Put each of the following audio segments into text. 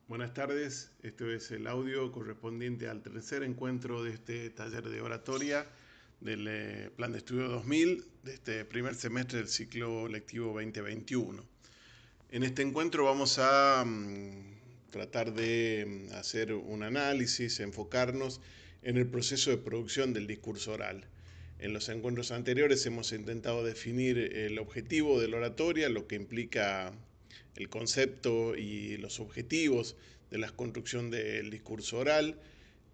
Buenas tardes, este es el audio correspondiente al tercer encuentro de este taller de oratoria del Plan de Estudio 2000 de este primer semestre del ciclo lectivo 2021. En este encuentro vamos a tratar de hacer un análisis, enfocarnos en el proceso de producción del discurso oral. En los encuentros anteriores hemos intentado definir el objetivo de la oratoria, lo que implica el concepto y los objetivos de la construcción del discurso oral.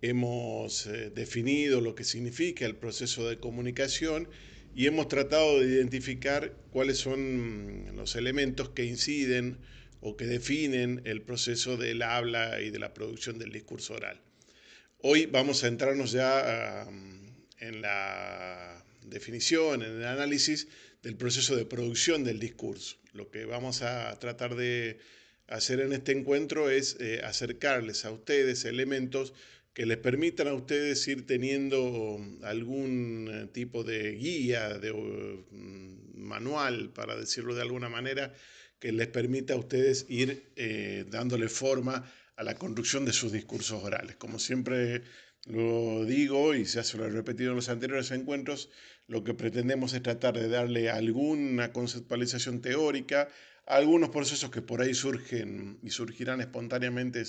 Hemos definido lo que significa el proceso de comunicación y hemos tratado de identificar cuáles son los elementos que inciden o que definen el proceso del habla y de la producción del discurso oral. Hoy vamos a entrarnos ya en la definición, en el análisis del proceso de producción del discurso. Lo que vamos a tratar de hacer en este encuentro es acercarles a ustedes elementos que les permitan a ustedes ir teniendo algún tipo de guía, de manual, para decirlo de alguna manera, que les permita a ustedes ir dándole forma a la construcción de sus discursos orales. Como siempre lo digo y ya se lo he repetido en los anteriores encuentros, lo que pretendemos es tratar de darle alguna conceptualización teórica a algunos procesos que por ahí surgen y surgirán espontáneamente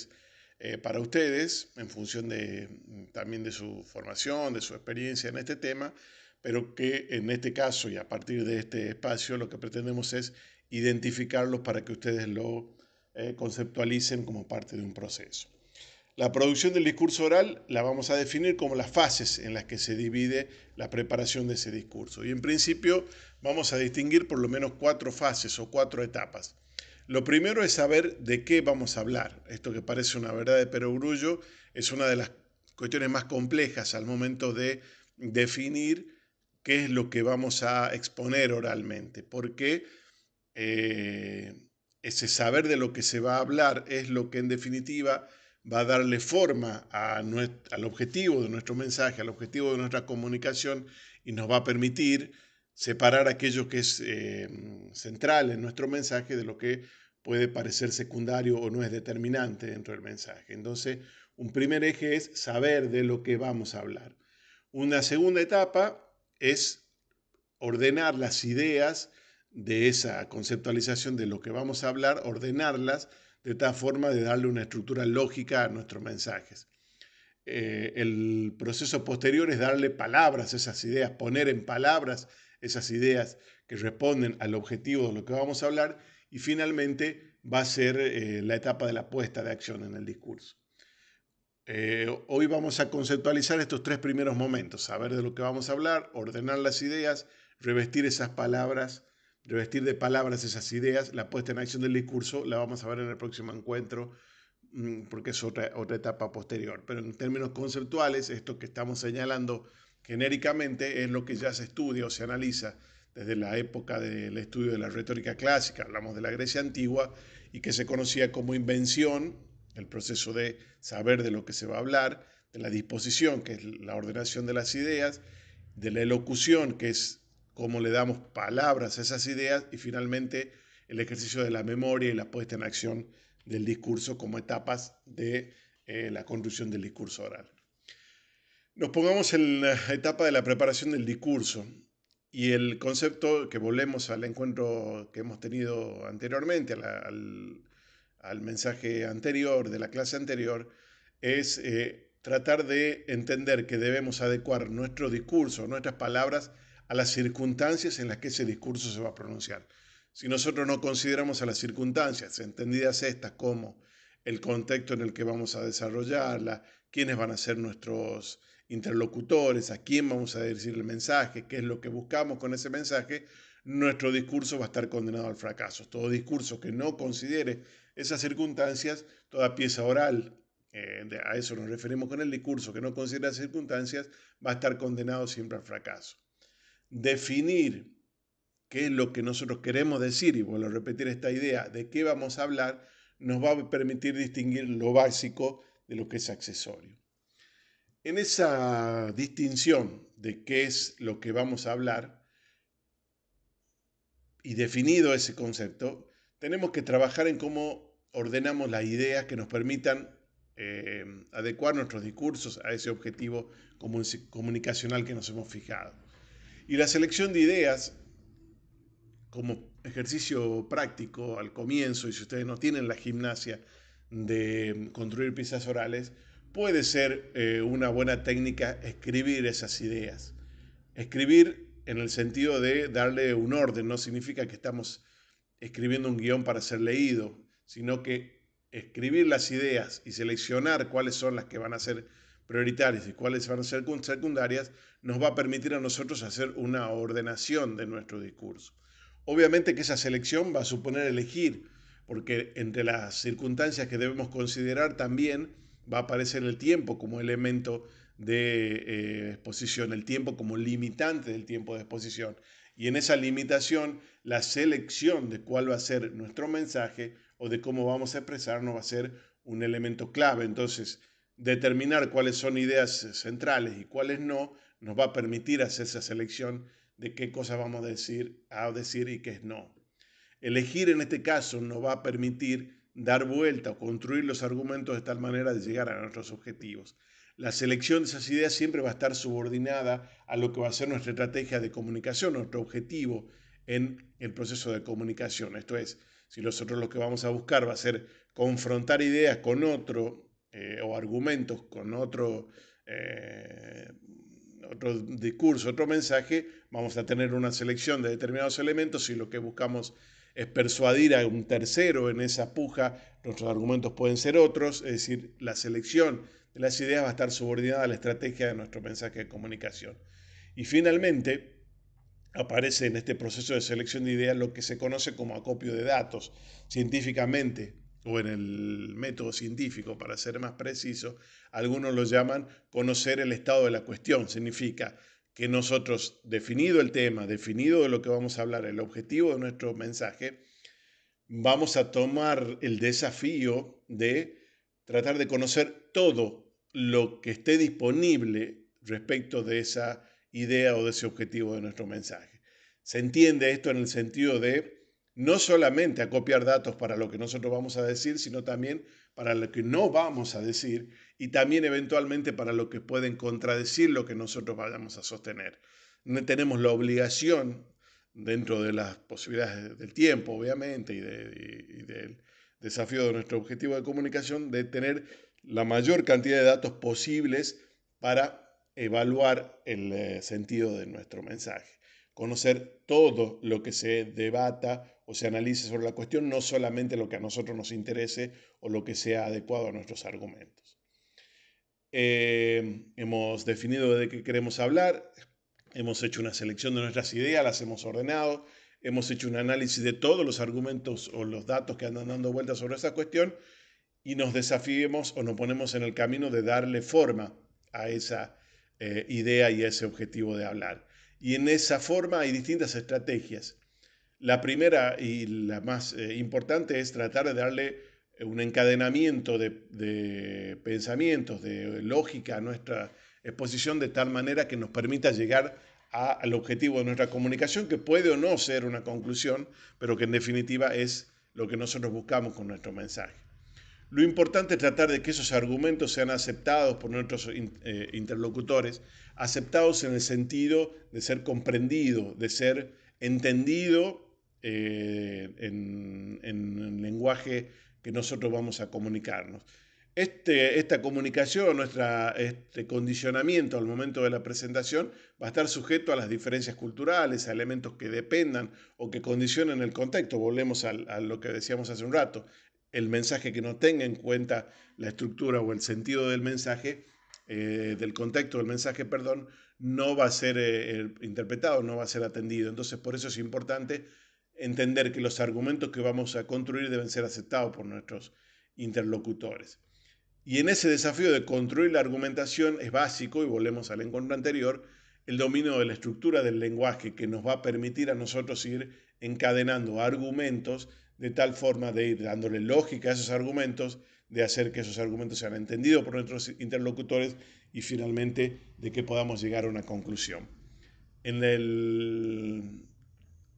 para ustedes en función también de su formación, de su experiencia en este tema, pero que en este caso y a partir de este espacio lo que pretendemos es identificarlos para que ustedes lo conceptualicen como parte de un proceso. La producción del discurso oral la vamos a definir como las fases en las que se divide la preparación de ese discurso. Y en principio vamos a distinguir por lo menos 4 fases o 4 etapas. Lo primero es saber de qué vamos a hablar. Esto que parece una verdad de perogrullo es una de las cuestiones más complejas al momento de definir qué es lo que vamos a exponer oralmente, porque ese saber de lo que se va a hablar es lo que en definitiva va a darle forma al objetivo de nuestro mensaje, al objetivo de nuestra comunicación y nos va a permitir separar aquello que es central en nuestro mensaje de lo que puede parecer secundario o no es determinante dentro del mensaje. Entonces, un primer eje es saber de lo que vamos a hablar. Una segunda etapa es ordenar las ideas de esa conceptualización de lo que vamos a hablar, ordenarlas de tal forma de darle una estructura lógica a nuestros mensajes. El proceso posterior es darle palabras a esas ideas, poner en palabras esas ideas que responden al objetivo de lo que vamos a hablar y finalmente va a ser la etapa de la puesta de acción en el discurso. Hoy vamos a conceptualizar estos 3 primeros momentos, saber de lo que vamos a hablar, ordenar las ideas, revestir esas palabras, revestir de palabras esas ideas, la puesta en acción del discurso la vamos a ver en el próximo encuentro porque es otra etapa posterior. Pero en términos conceptuales, esto que estamos señalando genéricamente es lo que ya se estudia o se analiza desde la época del estudio de la retórica clásica, hablamos de la Grecia antigua, y que se conocía como invención, el proceso de saber de lo que se va a hablar, de la disposición, que es la ordenación de las ideas, de la elocución, que es cómo le damos palabras a esas ideas, y finalmente el ejercicio de la memoria y la puesta en acción del discurso como etapas de la construcción del discurso oral. Nos pongamos en la etapa de la preparación del discurso y el concepto, que volvemos al encuentro que hemos tenido anteriormente, al mensaje anterior, de la clase anterior, es tratar de entender que debemos adecuar nuestro discurso, nuestras palabras, a las circunstancias en las que ese discurso se va a pronunciar. Si nosotros no consideramos a las circunstancias, entendidas estas como el contexto en el que vamos a desarrollarla, quiénes van a ser nuestros interlocutores, a quién vamos a decir el mensaje, qué es lo que buscamos con ese mensaje, nuestro discurso va a estar condenado al fracaso. Todo discurso que no considere esas circunstancias, toda pieza oral, a eso nos referimos con el discurso, que no considera circunstancias, va a estar condenado siempre al fracaso. Definir qué es lo que nosotros queremos decir, y vuelvo a repetir esta idea de qué vamos a hablar, nos va a permitir distinguir lo básico de lo que es accesorio. En esa distinción de qué es lo que vamos a hablar y definido ese concepto, tenemos que trabajar en cómo ordenamos las ideas que nos permitan adecuar nuestros discursos a ese objetivo comunicacional que nos hemos fijado. Y la selección de ideas, como ejercicio práctico al comienzo, y si ustedes no tienen la gimnasia de construir piezas orales, puede ser una buena técnica escribir esas ideas. Escribir en el sentido de darle un orden, no significa que estamos escribiendo un guión para ser leído, sino que escribir las ideas y seleccionar cuáles son las que van a ser prioritarias y cuáles van a ser secundarias, nos va a permitir a nosotros hacer una ordenación de nuestro discurso. Obviamente que esa selección va a suponer elegir, porque entre las circunstancias que debemos considerar también va a aparecer el tiempo como elemento de exposición, el tiempo como limitante del tiempo de exposición. Y en esa limitación, la selección de cuál va a ser nuestro mensaje o de cómo vamos a expresarnos va a ser un elemento clave. Entonces, determinar cuáles son ideas centrales y cuáles no, nos va a permitir hacer esa selección de qué cosas vamos a decir y qué no. Elegir en este caso nos va a permitir dar vuelta o construir los argumentos de tal manera de llegar a nuestros objetivos. La selección de esas ideas siempre va a estar subordinada a lo que va a ser nuestra estrategia de comunicación, nuestro objetivo en el proceso de comunicación. Esto es, si nosotros lo que vamos a buscar va a ser confrontar ideas con otro o argumentos con otro discurso, otro mensaje, vamos a tener una selección de determinados elementos y lo que buscamos es persuadir a un tercero en esa puja, nuestros argumentos pueden ser otros, es decir, la selección de las ideas va a estar subordinada a la estrategia de nuestro mensaje de comunicación. Y finalmente, aparece en este proceso de selección de ideas lo que se conoce como acopio de datos. Científicamente, o en el método científico, para ser más preciso, algunos lo llaman conocer el estado de la cuestión. Significa que nosotros, definido el tema, definido de lo que vamos a hablar, el objetivo de nuestro mensaje, vamos a tomar el desafío de tratar de conocer todo lo que esté disponible respecto de esa idea o de ese objetivo de nuestro mensaje. Se entiende esto en el sentido de no solamente acopiar datos para lo que nosotros vamos a decir, sino también para lo que no vamos a decir y también eventualmente para lo que pueden contradecir lo que nosotros vayamos a sostener. No tenemos la obligación, dentro de las posibilidades del tiempo, obviamente, y del desafío de nuestro objetivo de comunicación, de tener la mayor cantidad de datos posibles para evaluar el sentido de nuestro mensaje. Conocer todo lo que se debata o se analice sobre la cuestión, no solamente lo que a nosotros nos interese o lo que sea adecuado a nuestros argumentos. Hemos definido de qué queremos hablar, hemos hecho una selección de nuestras ideas, las hemos ordenado, hemos hecho un análisis de todos los argumentos o los datos que andan dando vueltas sobre esa cuestión y nos desafiemos o nos ponemos en el camino de darle forma a esa idea y a ese objetivo de hablar. Y en esa forma hay distintas estrategias. La primera y la más importante es tratar de darle un encadenamiento de pensamientos, de lógica a nuestra exposición de tal manera que nos permita llegar al objetivo de nuestra comunicación, que puede o no ser una conclusión, pero que en definitiva es lo que nosotros buscamos con nuestro mensaje. Lo importante es tratar de que esos argumentos sean aceptados por nuestros interlocutores, aceptados en el sentido de ser comprendido, de ser entendido en el lenguaje que nosotros vamos a comunicarnos. Esta comunicación, este condicionamiento al momento de la presentación va a estar sujeto a las diferencias culturales, a elementos que dependan o que condicionen el contexto. Volvemos a lo que decíamos hace un rato. El mensaje que no tenga en cuenta la estructura o el sentido del mensaje, del contexto del mensaje, perdón, no va a ser interpretado, no va a ser atendido. Entonces, por eso es importante entender que los argumentos que vamos a construir deben ser aceptados por nuestros interlocutores. Y en ese desafío de construir la argumentación es básico, y volvemos al encuentro anterior, el dominio de la estructura del lenguaje que nos va a permitir a nosotros ir encadenando argumentos de tal forma de ir dándole lógica a esos argumentos, de hacer que esos argumentos sean entendidos por nuestros interlocutores y finalmente de que podamos llegar a una conclusión. En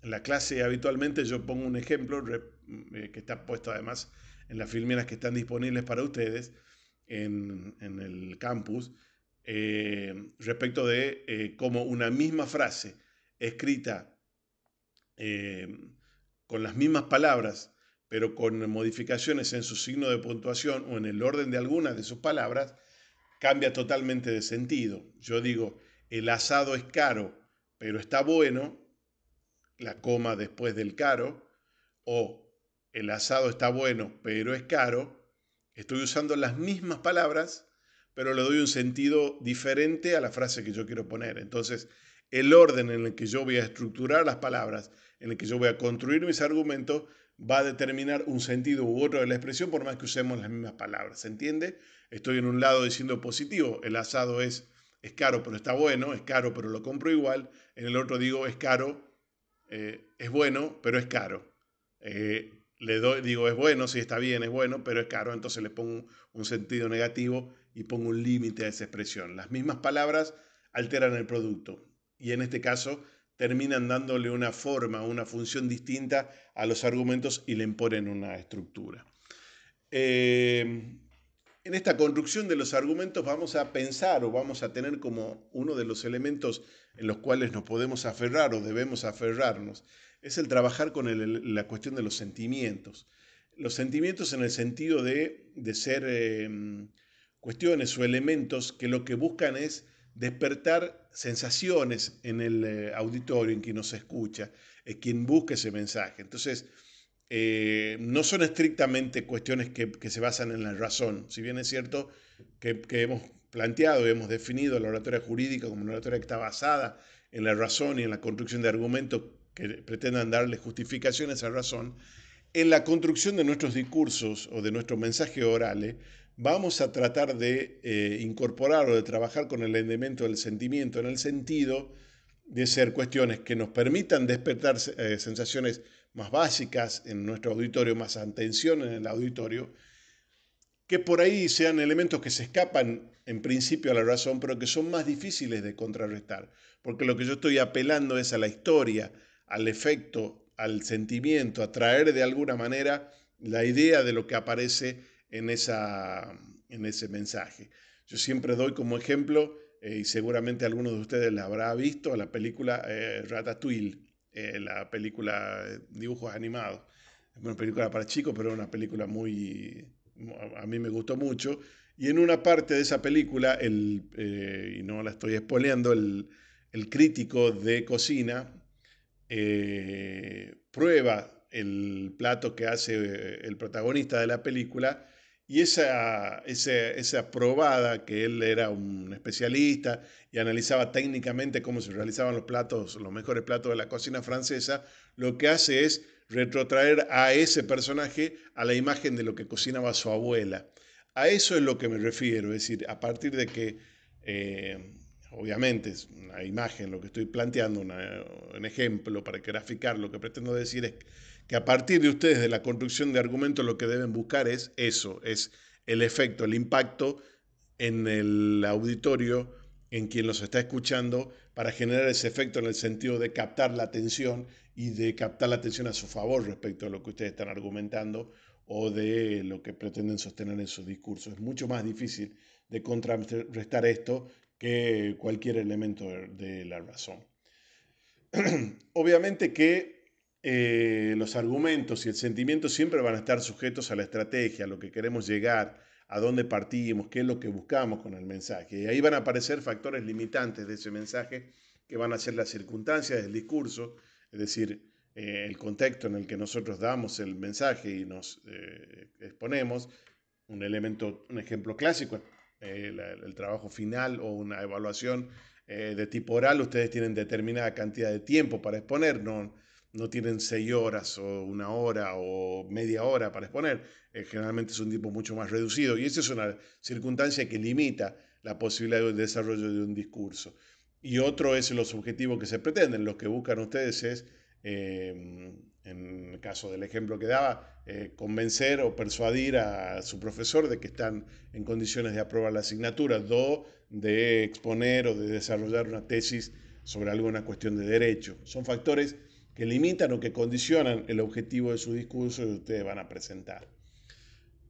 la clase habitualmente yo pongo un ejemplo que está puesto además en las filminas que están disponibles para ustedes en el campus, respecto de cómo una misma frase escrita eh, con las mismas palabras, pero con modificaciones en su signo de puntuación o en el orden de algunas de sus palabras, cambia totalmente de sentido. Yo digo, el asado es caro, pero está bueno, la coma después del caro, o el asado está bueno, pero es caro. Estoy usando las mismas palabras, pero le doy un sentido diferente a la frase que yo quiero poner. Entonces, el orden en el que yo voy a estructurar las palabras, en el que yo voy a construir mis argumentos, va a determinar un sentido u otro de la expresión por más que usemos las mismas palabras. ¿Se entiende? Estoy en un lado diciendo positivo, el asado es caro pero está bueno, es caro pero lo compro igual. En el otro digo es caro, es bueno pero es caro. Digo es bueno, sí está bien, es bueno, pero es caro, entonces le pongo un sentido negativo y pongo un límite a esa expresión. Las mismas palabras alteran el producto y en este caso terminan dándole una forma, una función distinta a los argumentos y le imponen una estructura. En esta construcción de los argumentos vamos a pensar o vamos a tener como uno de los elementos en los cuales nos podemos aferrar o debemos aferrarnos, es el trabajar con la cuestión de los sentimientos. Los sentimientos en el sentido de ser cuestiones o elementos que lo que buscan es despertar sensaciones en el auditorio, en quien nos escucha, en quien busca ese mensaje. Entonces, no son estrictamente cuestiones que se basan en la razón, si bien es cierto que hemos planteado y hemos definido la oratoria jurídica como una oratoria que está basada en la razón y en la construcción de argumentos que pretendan darle justificación a esa razón, en la construcción de nuestros discursos o de nuestros mensajes orales vamos a tratar de incorporar o de trabajar con el elemento del sentimiento en el sentido de ser cuestiones que nos permitan despertar sensaciones más básicas en nuestro auditorio, más atención en el auditorio, que por ahí sean elementos que se escapan en principio a la razón, pero que son más difíciles de contrarrestar, porque lo que yo estoy apelando es a la historia, al efecto, al sentimiento, a traer de alguna manera la idea de lo que aparece en ese mensaje. Yo siempre doy como ejemplo, y seguramente algunos de ustedes la habrá visto, la película Ratatouille, la película dibujos animados. Es una película para chicos, pero es una película muy, a mí me gustó mucho. Y en una parte de esa película, y no la estoy spoileando, el crítico de cocina prueba el plato que hace el protagonista de la película y esa probada, que él era un especialista y analizaba técnicamente cómo se realizaban los platos, los mejores platos de la cocina francesa, lo que hace es retrotraer a ese personaje a la imagen de lo que cocinaba su abuela. A eso es lo que me refiero, es decir, a partir de que obviamente es una imagen lo que estoy planteando, un ejemplo para graficar, lo que pretendo decir es que a partir de ustedes, de la construcción de argumentos, lo que deben buscar es eso, es el efecto, el impacto en el auditorio, en quien los está escuchando, para generar ese efecto en el sentido de captar la atención y de captar la atención a su favor respecto a lo que ustedes están argumentando o de lo que pretenden sostener en sus discursos. Es mucho más difícil de contrarrestar esto que cualquier elemento de la razón. Obviamente que los argumentos y el sentimiento siempre van a estar sujetos a la estrategia, a lo que queremos llegar, a dónde partimos, qué es lo que buscamos con el mensaje. Y ahí van a aparecer factores limitantes de ese mensaje que van a ser las circunstancias del discurso, es decir, el contexto en el que nosotros damos el mensaje y nos exponemos. Un ejemplo clásico, el trabajo final o una evaluación de tipo oral. Ustedes tienen determinada cantidad de tiempo para exponer, no tienen 6 horas o 1 hora o media hora para exponer. Generalmente es un tiempo mucho más reducido y esa es una circunstancia que limita la posibilidad de desarrollo de un discurso. Y otro es los objetivos que se pretenden. Los que buscan ustedes es, en el caso del ejemplo que daba, convencer o persuadir a su profesor de que están en condiciones de aprobar la asignatura, de exponer o de desarrollar una tesis sobre alguna cuestión de derecho. Son factores que limitan o que condicionan el objetivo de su discurso que ustedes van a presentar.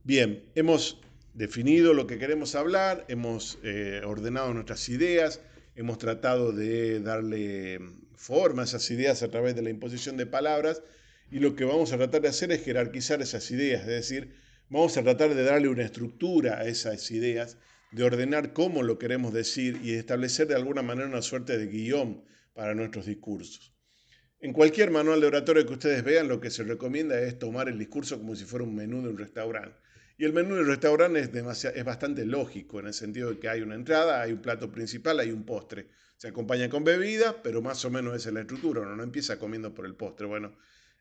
Bien, hemos definido lo que queremos hablar, hemos ordenado nuestras ideas, hemos tratado de darle forma a esas ideas a través de la imposición de palabras y lo que vamos a tratar de hacer es jerarquizar esas ideas, es decir, vamos a tratar de darle una estructura a esas ideas, de ordenar cómo lo queremos decir y de establecer de alguna manera una suerte de guión para nuestros discursos. En cualquier manual de oratoria que ustedes vean, lo que se recomienda es tomar el discurso como si fuera un menú de un restaurante. Y el menú del restaurante es bastante lógico, en el sentido de que hay una entrada, hay un plato principal, hay un postre. Se acompaña con bebida, pero más o menos esa es la estructura. Uno no empieza comiendo por el postre. Bueno,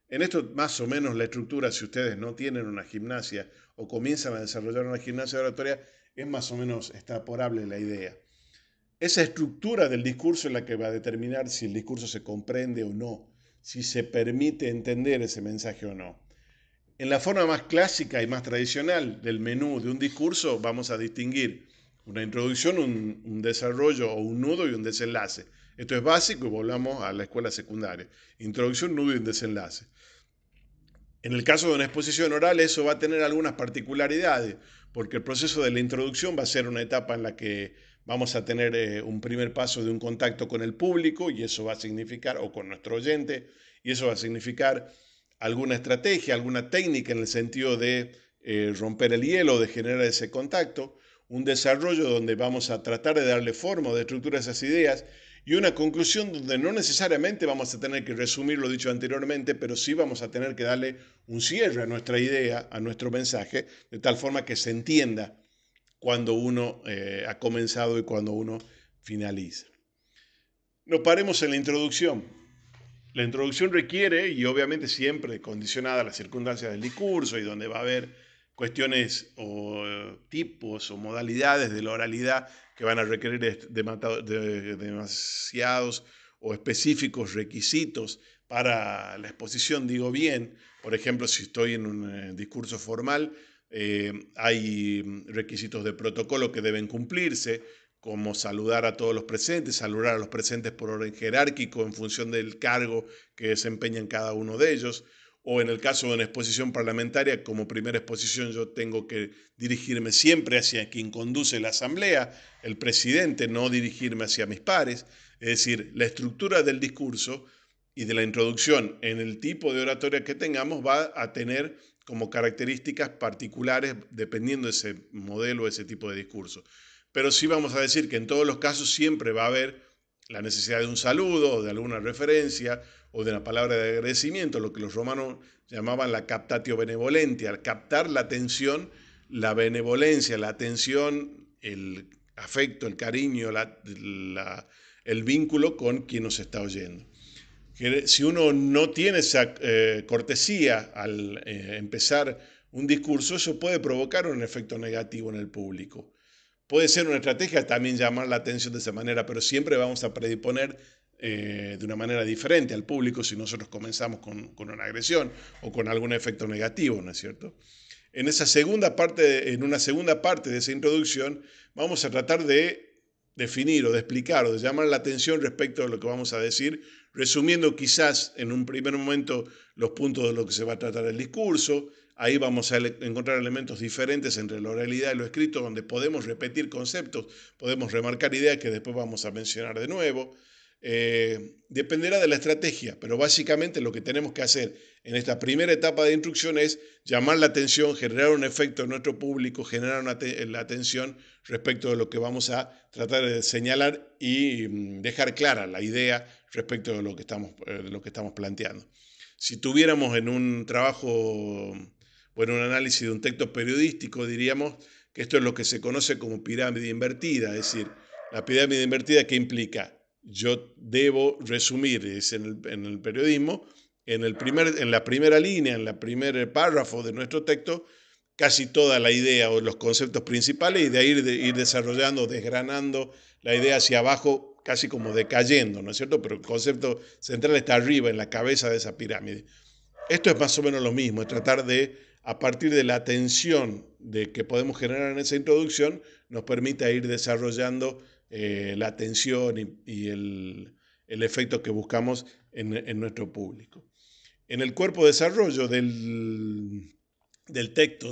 en esto más o menos la estructura, si ustedes no tienen una gimnasia o comienzan a desarrollar una gimnasia de oratoria, es más o menos extrapolable la idea. Esa estructura del discurso es la que va a determinar si el discurso se comprende o no, si se permite entender ese mensaje o no. En la forma más clásica y más tradicional del menú de un discurso vamos a distinguir una introducción, un desarrollo o un nudo y un desenlace. Esto es básico y volvamos a la escuela secundaria. Introducción, nudo y un desenlace. En el caso de una exposición oral eso va a tener algunas particularidades, porque el proceso de la introducción va a ser una etapa en la que vamos a tener un primer paso de un contacto con el público y eso va a significar, o con nuestro oyente, y eso va a significar alguna estrategia, alguna técnica en el sentido de romper el hielo, de generar ese contacto, un desarrollo donde vamos a tratar de darle forma o de estructura a esas ideas y una conclusión donde no necesariamente vamos a tener que resumir lo dicho anteriormente, pero sí vamos a tener que darle un cierre a nuestra idea, a nuestro mensaje, de tal forma que se entienda cuando uno ha comenzado y cuando uno finaliza. Nos paremos en la introducción. La introducción requiere, y obviamente siempre condicionada a las circunstancias del discurso y donde va a haber cuestiones o tipos o modalidades de la oralidad que van a requerir de demasiados o específicos requisitos para la exposición, digo bien. Por ejemplo, si estoy en un discurso formal, hay requisitos de protocolo que deben cumplirse, como saludar a todos los presentes, saludar a los presentes por orden jerárquico en función del cargo que desempeñan cada uno de ellos, o en el caso de una exposición parlamentaria, como primera exposición yo tengo que dirigirme siempre hacia quien conduce la asamblea, el presidente, no dirigirme hacia mis pares. Es decir, la estructura del discurso y de la introducción en el tipo de oratoria que tengamos va a tener como características particulares dependiendo de ese modelo, ese tipo de discurso. Pero sí vamos a decir que en todos los casos siempre va a haber la necesidad de un saludo, de alguna referencia o de una palabra de agradecimiento, lo que los romanos llamaban la captatio benevolentia, al captar la atención, la benevolencia, la atención, el afecto, el cariño, el vínculo con quien nos está oyendo. Si uno no tiene esa cortesía al empezar un discurso, eso puede provocar un efecto negativo en el público. Puede ser una estrategia también llamar la atención de esa manera, pero siempre vamos a predisponer de una manera diferente al público si nosotros comenzamos con una agresión o con algún efecto negativo, ¿no es cierto? En una segunda parte de esa introducción, vamos a tratar de definir o de explicar o de llamar la atención respecto a lo que vamos a decir, resumiendo quizás en un primer momento los puntos de lo que se va a tratar el discurso. Ahí vamos a encontrar elementos diferentes entre la oralidad y lo escrito, donde podemos repetir conceptos, podemos remarcar ideas que después vamos a mencionar de nuevo. Dependerá de la estrategia, pero básicamente lo que tenemos que hacer en esta primera etapa de instrucción es llamar la atención, generar un efecto en nuestro público, generar la atención respecto de lo que vamos a tratar de señalar y dejar clara la idea respecto de de lo que estamos planteando. Si tuviéramos en un trabajo o en un análisis de un texto periodístico, diríamos que esto es lo que se conoce como pirámide invertida, es decir, la pirámide invertida que implica yo debo resumir en el periodismo, en la primera línea, en el primer párrafo de nuestro texto, casi toda la idea o los conceptos principales y de ahí ir desarrollando, desgranando la idea hacia abajo, casi como decayendo, ¿no es cierto? Pero el concepto central está arriba, en la cabeza de esa pirámide. Esto es más o menos lo mismo, es tratar de, a partir de la atención de que podemos generar en esa introducción, nos permita ir desarrollando la atención y el efecto que buscamos en nuestro público. En el cuerpo de desarrollo del texto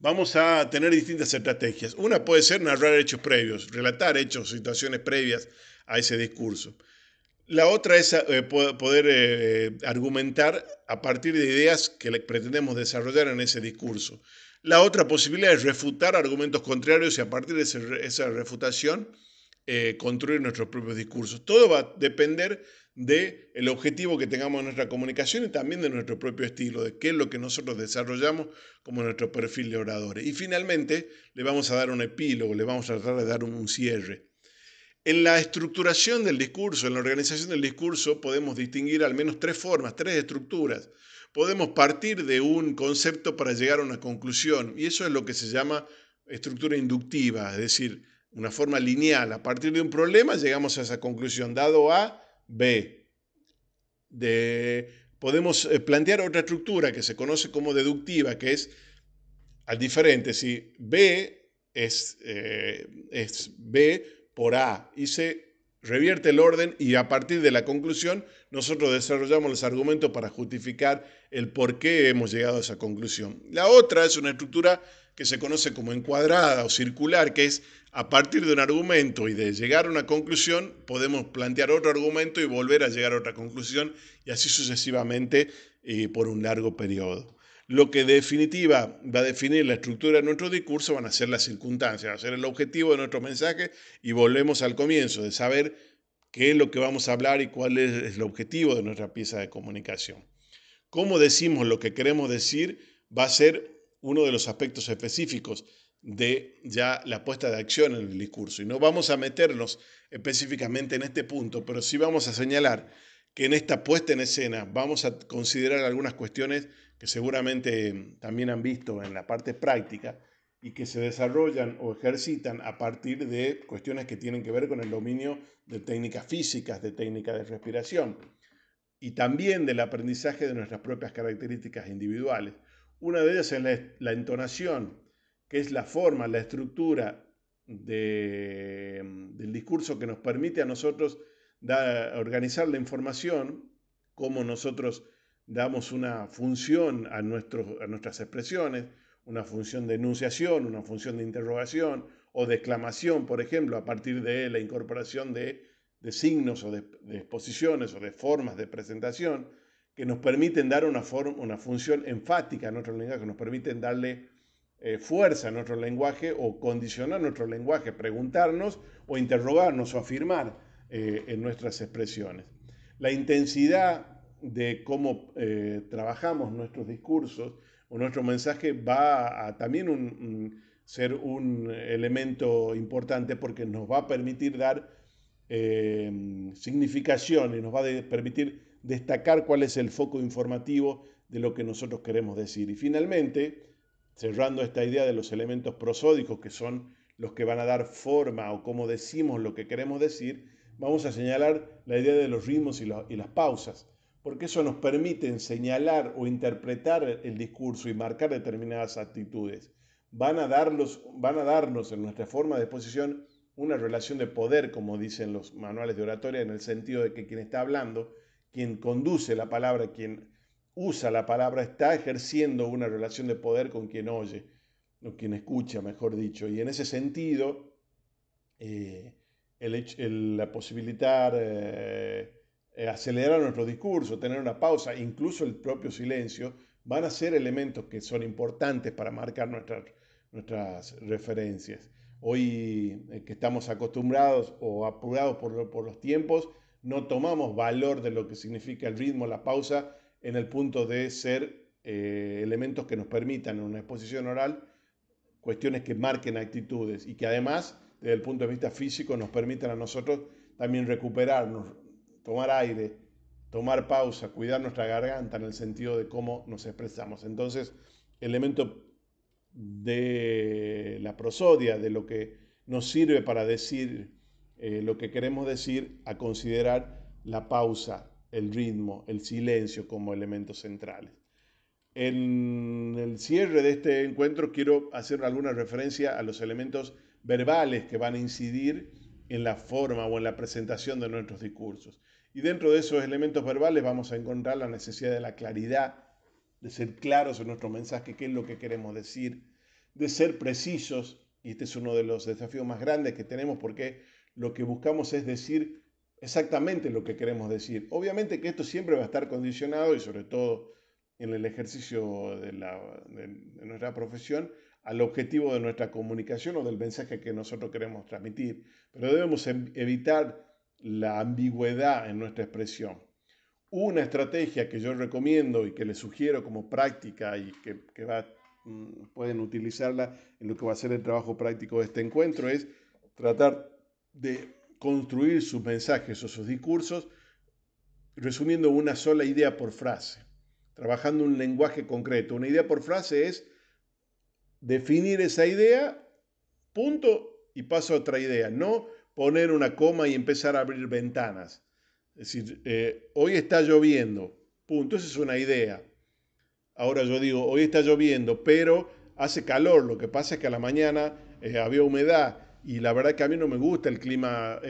Vamos a tener distintas estrategias. Una puede ser narrar hechos previos, relatar hechos, situaciones previas a ese discurso. La otra es poder argumentar a partir de ideas que pretendemos desarrollar en ese discurso. La otra posibilidad es refutar argumentos contrarios y a partir de esa refutación construir nuestros propios discursos. Todo va a depender del objetivo que tengamos en nuestra comunicación y también de nuestro propio estilo, de qué es lo que nosotros desarrollamos como nuestro perfil de oradores. Y finalmente le vamos a dar un epílogo, le vamos a tratar de dar un cierre. En la estructuración del discurso, en la organización del discurso, podemos distinguir al menos tres formas, tres estructuras. Podemos partir de un concepto para llegar a una conclusión, y eso es lo que se llama estructura inductiva, es decir, una forma lineal. A partir de un problema llegamos a esa conclusión, dado A, B. Podemos plantear otra estructura que se conoce como deductiva, que es al diferente, si B es B por A y se revierte el orden y a partir de la conclusión nosotros desarrollamos los argumentos para justificar el por qué hemos llegado a esa conclusión. La otra es una estructura que se conoce como encuadrada o circular, que es a partir de un argumento y de llegar a una conclusión podemos plantear otro argumento y volver a llegar a otra conclusión y así sucesivamente por un largo periodo. Lo que en definitiva va a definir la estructura de nuestro discurso van a ser las circunstancias, va a ser el objetivo de nuestro mensaje y volvemos al comienzo de saber qué es lo que vamos a hablar y cuál es el objetivo de nuestra pieza de comunicación. Cómo decimos lo que queremos decir va a ser uno de los aspectos específicos de ya la puesta de acción en el discurso. Y no vamos a meternos específicamente en este punto, pero sí vamos a señalar que en esta puesta en escena vamos a considerar algunas cuestiones que seguramente también han visto en la parte práctica y que se desarrollan o ejercitan a partir de cuestiones que tienen que ver con el dominio de técnicas físicas, de técnicas de respiración y también del aprendizaje de nuestras propias características individuales. Una de ellas es la entonación, que es la forma, la estructura del discurso que nos permite a nosotros organizar la información, cómo nosotros damos una función a nuestras expresiones, una función de enunciación, una función de interrogación o de exclamación, por ejemplo, a partir de la incorporación de signos o de exposiciones o de formas de presentación que nos permiten dar una función enfática a nuestro lenguaje, nos permiten darle fuerza a nuestro lenguaje o condicionar nuestro lenguaje, preguntarnos o interrogarnos o afirmar en nuestras expresiones. La intensidad de cómo trabajamos nuestros discursos o nuestro mensaje va a también ser un elemento importante porque nos va a permitir dar significación y nos va a permitir destacar cuál es el foco informativo de lo que nosotros queremos decir. Y finalmente, cerrando esta idea de los elementos prosódicos, que son los que van a dar forma o cómo decimos lo que queremos decir, vamos a señalar la idea de los ritmos y las pausas, porque eso nos permite señalar o interpretar el discurso y marcar determinadas actitudes. Van a darnos en nuestra forma de exposición una relación de poder, como dicen los manuales de oratoria, en el sentido de que quien está hablando, quien conduce la palabra, quien usa la palabra, está ejerciendo una relación de poder con quien oye, o quien escucha, mejor dicho. Y en ese sentido, la posibilitar acelerar nuestro discurso, tener una pausa, incluso el propio silencio, van a ser elementos que son importantes para marcar nuestras referencias. Hoy que estamos acostumbrados o apurados por los tiempos, no tomamos valor de lo que significa el ritmo, la pausa, en el punto de ser elementos que nos permitan en una exposición oral cuestiones que marquen actitudes y que además, desde el punto de vista físico, nos permitan a nosotros también recuperarnos, tomar aire, tomar pausa, cuidar nuestra garganta en el sentido de cómo nos expresamos. Entonces, elemento de la prosodia, de lo que nos sirve para decir lo que queremos decir, a considerar la pausa, el ritmo, el silencio como elementos centrales. En el cierre de este encuentro quiero hacer alguna referencia a los elementos verbales que van a incidir en la forma o en la presentación de nuestros discursos. Y dentro de esos elementos verbales vamos a encontrar la necesidad de la claridad, de ser claros en nuestro mensaje, qué es lo que queremos decir, de ser precisos, y este es uno de los desafíos más grandes que tenemos porque lo que buscamos es decir exactamente lo que queremos decir. Obviamente que esto siempre va a estar condicionado y sobre todo en el ejercicio de nuestra profesión al objetivo de nuestra comunicación o del mensaje que nosotros queremos transmitir. Pero debemos evitar la ambigüedad en nuestra expresión. Una estrategia que yo recomiendo y que les sugiero como práctica y pueden utilizarla en lo que va a ser el trabajo práctico de este encuentro es tratar de construir sus mensajes o sus discursos resumiendo una sola idea por frase, trabajando un lenguaje concreto. Una idea por frase es definir esa idea, punto, y paso a otra idea. No poner una coma y empezar a abrir ventanas. Es decir, hoy está lloviendo, punto, esa es una idea. Ahora yo digo, hoy está lloviendo, pero hace calor. Lo que pasa es que a la mañana había humedad y la verdad que a mí no me gusta el clima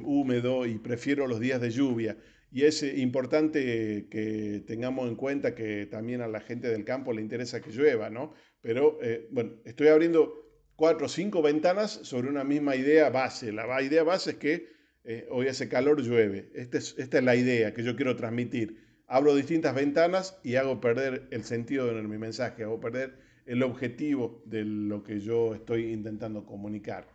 húmedo y prefiero los días de lluvia. Y es importante que tengamos en cuenta que también a la gente del campo le interesa que llueva, ¿no? Pero bueno, estoy abriendo 4 o 5 ventanas sobre una misma idea base. La idea base es que hoy hace calor, llueve. Esta es la idea que yo quiero transmitir. Abro distintas ventanas y hago perder el sentido de mi mensaje, hago perder el objetivo de lo que yo estoy intentando comunicar.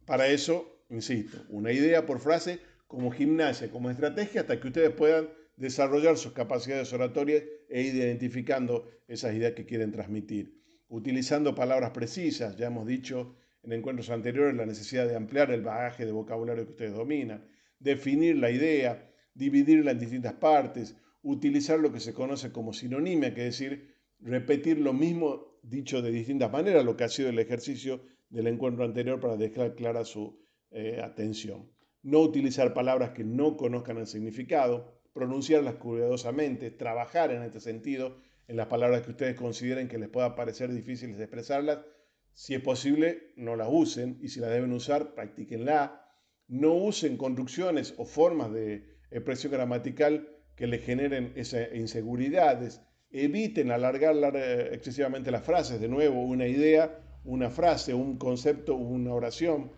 Para eso, insisto, una idea por frase como gimnasia, como estrategia, hasta que ustedes puedan desarrollar sus capacidades oratorias e ir identificando esas ideas que quieren transmitir. Utilizando palabras precisas, ya hemos dicho en encuentros anteriores la necesidad de ampliar el bagaje de vocabulario que ustedes dominan, definir la idea, dividirla en distintas partes, utilizar lo que se conoce como sinonimia, que es decir, repetir lo mismo dicho de distintas maneras, lo que ha sido el ejercicio del encuentro anterior para dejar clara su atención. No utilizar palabras que no conozcan el significado, pronunciarlas cuidadosamente, trabajar en este sentido en las palabras que ustedes consideren que les pueda parecer difíciles de expresarlas. Si es posible, no las usen y si las deben usar, practíquenla. No usen construcciones o formas de expresión gramatical que le generen esas inseguridades. Eviten alargar excesivamente las frases. De nuevo, una idea, una frase, un concepto, una oración.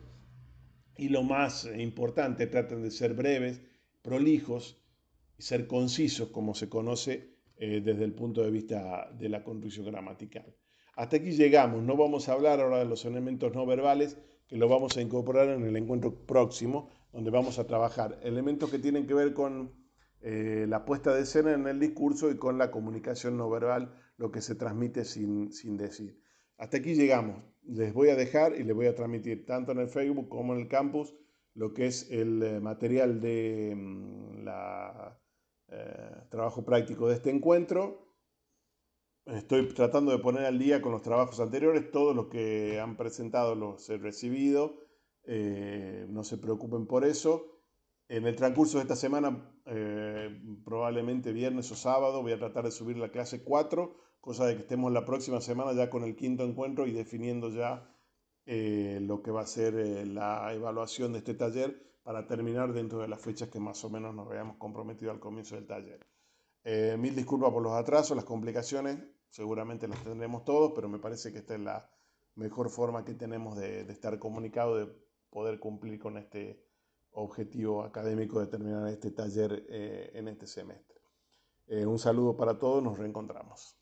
Y lo más importante, traten de ser breves, prolijos y ser concisos, como se conoce desde el punto de vista de la construcción gramatical. Hasta aquí llegamos. No vamos a hablar ahora de los elementos no verbales, que lo vamos a incorporar en el encuentro próximo, donde vamos a trabajar elementos que tienen que ver con la puesta de escena en el discurso y con la comunicación no verbal, lo que se transmite sin decir. Hasta aquí llegamos. Les voy a dejar y les voy a transmitir tanto en el Facebook como en el campus lo que es el material de trabajo práctico de este encuentro. Estoy tratando de poner al día con los trabajos anteriores. Todos los que han presentado los he recibido. No se preocupen por eso. En el transcurso de esta semana, probablemente viernes o sábado, voy a tratar de subir la clase 4, cosa de que estemos la próxima semana ya con el quinto encuentro y definiendo ya lo que va a ser la evaluación de este taller para terminar dentro de las fechas que más o menos nos habíamos comprometido al comienzo del taller. Mil disculpas por los atrasos, las complicaciones, seguramente las tendremos todos, pero me parece que esta es la mejor forma que tenemos de estar comunicado, de poder cumplir con este objetivo académico de terminar este taller en este semestre. Un saludo para todos, nos reencontramos.